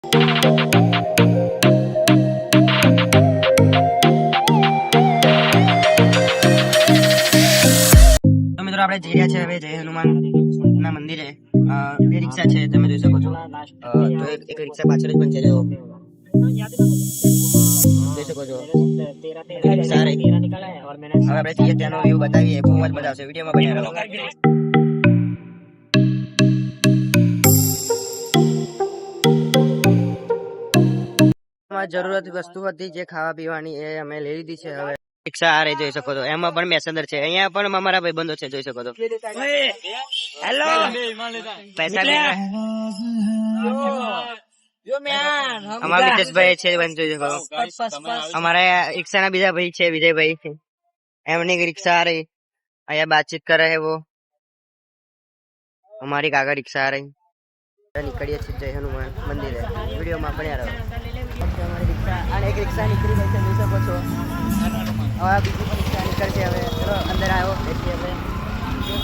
મિત્રો આપણે જઈ રહ્યા છે હવે જય હનુમાન ના મંદિરે. બે રિક્ષા છે, તમે જોઈ શકો છો. તો એક રિક્ષા પાછળ જ પણ છે, જોઈ શકો છો. રિક્ષા હવે આપણે જઈએ ત્યાંનો વ્યૂ બતાવીએ, બહુ જ બતાવશે વિડીયોમાં બન્યા રહો. જરૂરત વસ્તુ હતી જે ખાવા પીવાની એ અમે લઈ લીધી છે. હવે રિક્ષા આ જોઈ શકો છો, એમાં પણ મેસેન્જર છે. અહીંયા પણ અમારા ભાઈ બંધો છે, જોઈ શકો છો. હેલો પૈસા અમારા મિતેશભાઈ છે, જોઈ શકો છો. અમારા રિક્ષાના બીજા ભાઈ છે, વિજયભાઈ, એમની રિક્ષા આ રહી. અહીંયા બાતચીત કરે है वो. અમારી કાકા રિક્ષા આ રહી. નીકળીએ છીએ જય હનુમાન મંદિરે. વિડીયોમાં બન્યા રહો. અમારી રિક્ષા અને એક રિક્ષા નીકળી ગઈ છે, જોઈ શકો છો. હવે બીજી પણ રિક્ષા નીકળશે. હવે ચલો અંદર આવ્યો બેસીએ. હવે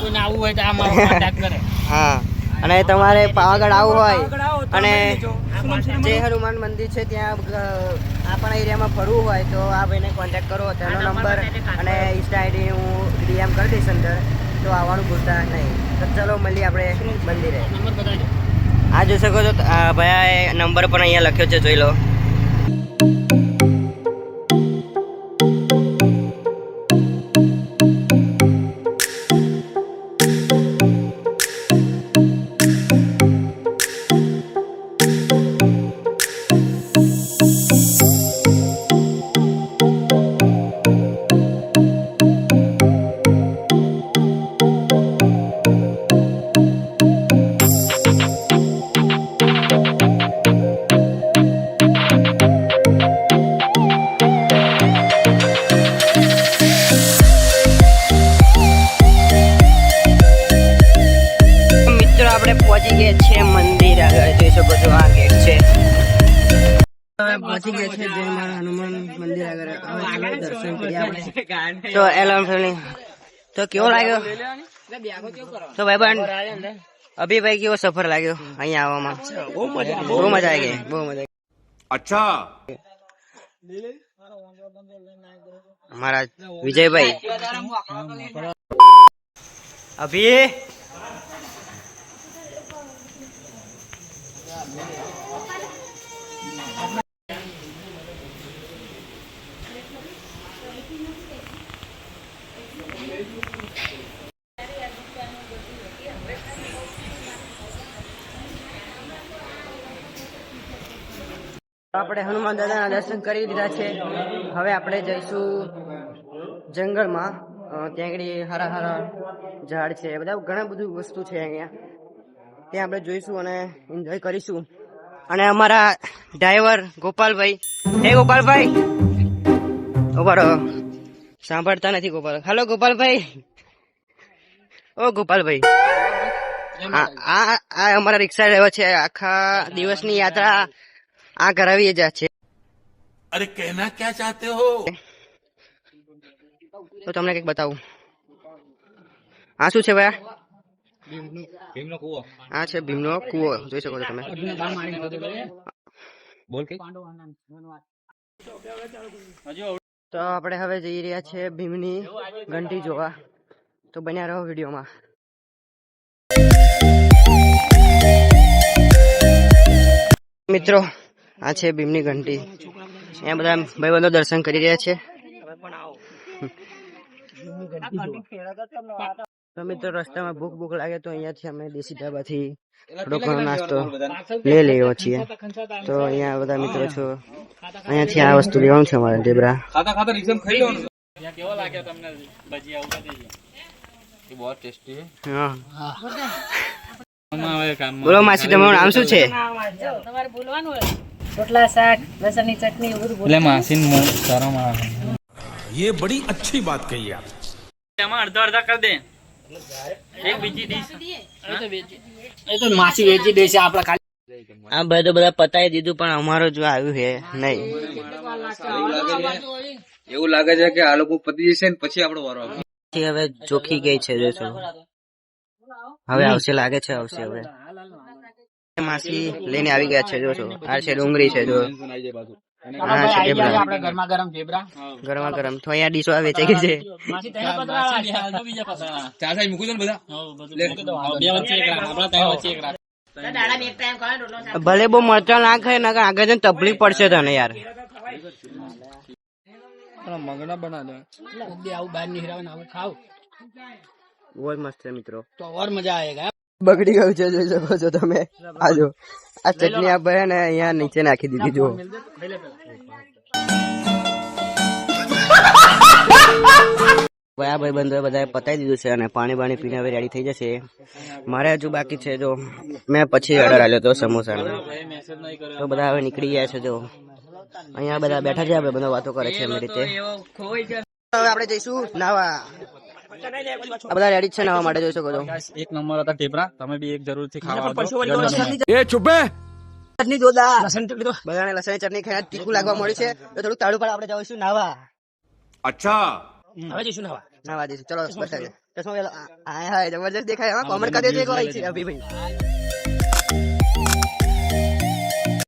કોઈને આવવું હોય તો આમાં કોન્ટેક્ટ કરે. હા, અને તમારે પાવાગઢ આવવું હોય અને જય હનુમાન મંદિર છે ત્યાં આપણા એરિયામાં ફરવું હોય તો આ ભાઈને કોન્ટેક્ટ કરો. તેનો નંબર અને ઇન્સ્ટા આઈડી હું ડીએમ કરી દઈશ અંદર, તો આવવાનું ભૂલતા નહીં. તો ચલો મળીએ આપણે મંદિરે. આ જોઈ શકો છો ભાઈ, નંબર પણ અહીંયા લખ્યો છે, જોઈ લો. આપણે પહોંચી ગયા છે મંદિર આગળ, જોઈ શકો છો. આ ગેટ છે. પહોંચી ગયા છે જય હનુમાન મંદિર આગળ. દર્શન કર્યા આપણે. તો એલમ ફેમિલી, તો કેવો લાગ્યો? તો ભાઈ બહેન અભિભાઈ, કેવો સફર લાગ્યો અહીંયા આવવામાં? બહુ મજા આવી ગઈ, બહુ મજા. અચ્છા, અમારા વિજયભાઈ અભી આપણે હનુમાન દાદાના દર્શન કરી દીધા છે. હવે આપણે જઈશું જંગલમાં. ત્યાં આગળ હારા હારા ઝાડ છે, બધા ઘણા બધું વસ્તુ છે અહીંયા. ત્યાં આપણે જોઈશું અને એન્જોય કરીશું. અને અમારા ડ્રાઈવર ગોપાલભાઈ, હે ગોપાલભાઈ, ઉભા રહો, સાંભળતા નથી ગોપાલ. હેલો ગોપાલભાઈ, ઓ ગોપાલભાઈ, આ અમારા રિક્ષા ડ્રાઈવર છે. આખા દિવસની યાત્રા આ કરાવી જ છે. અરે કહેના ક્યાં ચાહતે હો? તો તમને કઈક બતાવું. આ શું છે ભાઈ? ભીમનો કૂવો. આ છે ભીમનો કૂવો, જોઈ શકો છો તમે. બોલ કે તો આપણે હવે જઈ રહ્યા છે ભીમની ઘંટી જોવા. તો બન્યા રહો વિડીયોમાં. મિત્રો, આ છે ભીમની ઘંટી. અહીંયા બધા ભાઈબંધો દર્શન કરી રહ્યા છે. તો મિત્રો, રસ્તામાં ભૂખ લાગે તો અહીંયાથી અમે દેશી ઢાબાથી થોડો ઘણો નાસ્તો લઈ લઈએ છીએ. તો અહીંયા બધા મિત્રો છો, અહીંયાથી આ વસ્તુ લેવાનું છે અમારે. ઢેબરા બોલો માસી, તમારું નામ શું છે? તમારે બોલવાનું હોય. રોટલા, શાક, લસણની ચટણી, એટલે માસી શરમ આવે. ये बड़ी अच्छी बात कही आप. એમાં અડધા કર દે. એક બીજી ડીશ એ તો માસી વેચી દેશે. આપણે ખાલી આ ભાઈ તો બધા પતાવી દીધું, પણ અમારો જો આવ્યું છે નહીં. એવું લાગે છે કે આ લોકો પતી જશે ને પછી આપણો વારો આવશે. હવે ચોખી ગઈ છે, જોશો. હવે આવશે, લાગે છે આવશે હવે. માસી લઈને આવી ગયા છે જોશો. આ છે ડુંગળી છે જો. હા છે ઢેબરા આપણે ગરમા ગરમ ઢેબરા ગરમા ગરમ. તો અહીંયા ડીશો વેચાઈ ગઈ છે. માસી તને પતરા બીજા પતરા ચાર સાઈડ મૂકી દો ને બધા. બે વચ્ચે એક રાખ આપણા ત્રણ વચ્ચે એક રાખ ભલે બહુ મરચા ના ખાય ના આગળ જઈને તકલીફ પડશે તને યાર. મગના બના દે. આવું બહાર નીકળાવે આવું ખાવ બહુ જ મસ્ત છે મિત્રો. તો ઓર મજા આયેગા. બગડી ગયું છે જોઈ શકો છો તમે. આજો આ ચટણી આપણે હે ને અહીંયા નીચે નાખી દીધી જો. ભાઈ ભાઈબંધોએ બધાએ પતાવી દીધું છે અને પાણી બાણી પીને હવે રેડી થઈ જશે. મારે હજુ બાકી છે જો. મેં પછી ઓર્ડર આપ્યો હતો સમોસાનો. તો બધા હવે નીકળી ગયા છે જો. અહીંયા બધા બેઠા છે આપણે બધા વાતો કરે છે એમની રીતે. હવે આપણે જઈશું નાવા. આ બધા રેડી છે નાવા માટે જોઈ શકો છો. એક નંબર હતા ઢેબરા. તમે બી એક જરૂરથી ખાવા એ ચुपे ચટણી જોરદાર. બધાને લસણની ચટણી ખાઈને તીખું લાગવા મળ્યું છે તો થોડું તાળું પાડ આપણે જઈશું નાવા. अच्छा હવે જઈશું નાવા જઈશું. ચલો બતાવીએ. ચશ્મા પહેલો. હા જબરજસ્ત દેખાય. કોમેન્ટ કરી દેજો એક વાર અભિભાઈ.